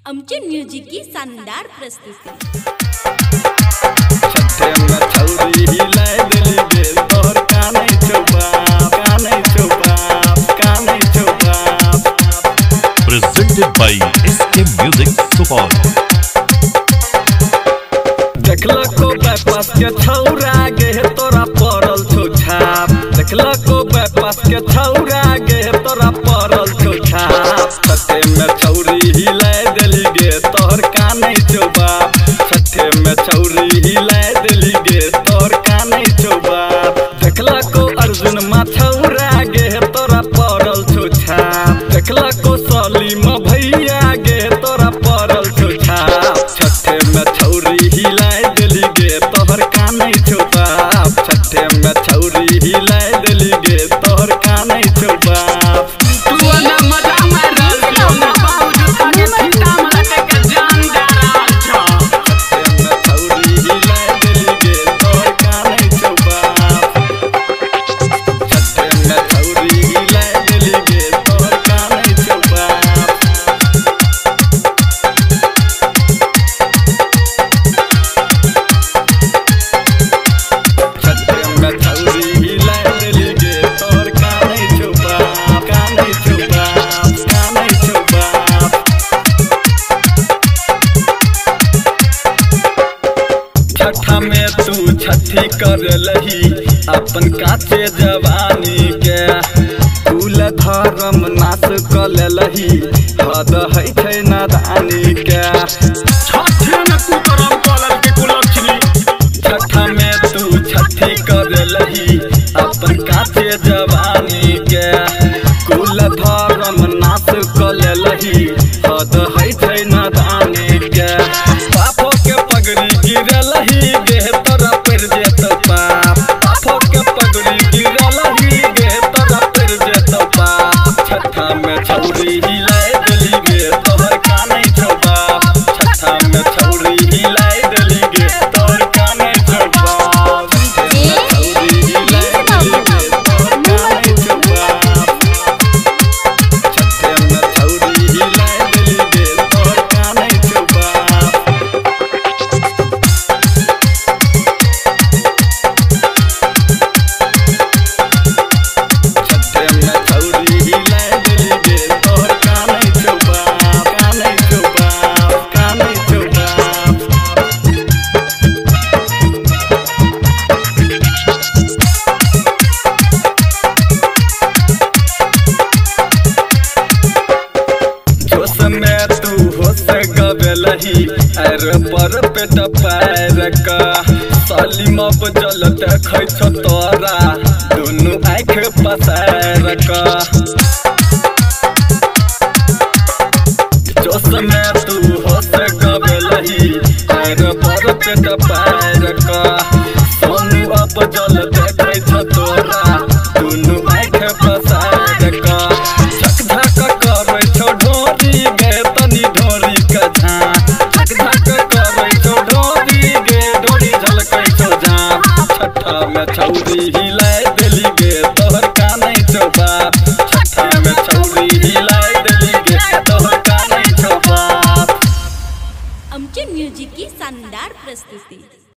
आमचे म्युझिक की शानदार प्रस्तुती। Presented by SK Music Support। देखला को बाईपास के छौरा गे तोरा पड़ल छौ छाप, देखला को बाईपास के छौरा गे तोरा पड़ल छौ छाप। छठे में छौरी हिलाय देली गे तोहर कानै छौ बाप, छठे में छौरी हिलाय देली गे तोहर कानै छौ बाप। देखला को अर्जुन मा छौरा गे तोरा पड़ल छौ छाप, देखला को सलीम भैया गे तोरा पड़ल छौ छाप। छठे में छौरी हिलाय देली गे तोहर कानै छौ बाप, छठे में छौरी हिलाय देली गे तोहर कानै छौ बाप। छठा में तू छठी कर लही अपन काचे जवानी के, कुल धर्म नाश कर लही हद है छै नादानी के। छठा में तू छठी कर लही अपन काचे जवानी के, कुल धर्म नाश कर लही हद है छै नादानी के। पापो के पगड़ी गिरलही गे तोरा पर जेत पाप, पापो के पगड़ी गिरलही गे तोरा पर जेत पाप। छठा में छौरी हिलाय देली गे तोहर कानै छौ बाप, छठा में छौरी हिलाय देली गे तोहर कानै छौ बाप। छौरी हिलाय देली गे तोहर कानै छौ बाप, छठे में छौरी हिलाय देली गे तोहर कानै छौ बाप। अरे पर पेट पैर का सलीम जल देखै छौ तोरा दुनू आँख पसार का। जोश में तू होश गबलही अरे पर पेट पैर का सोनू अब जल देखै छौ तोरा दुनू आँख पसार का। झक झक करै छौ ढोरी गे तनी ढोरी का झाँक, छठा में छौरी हिलाय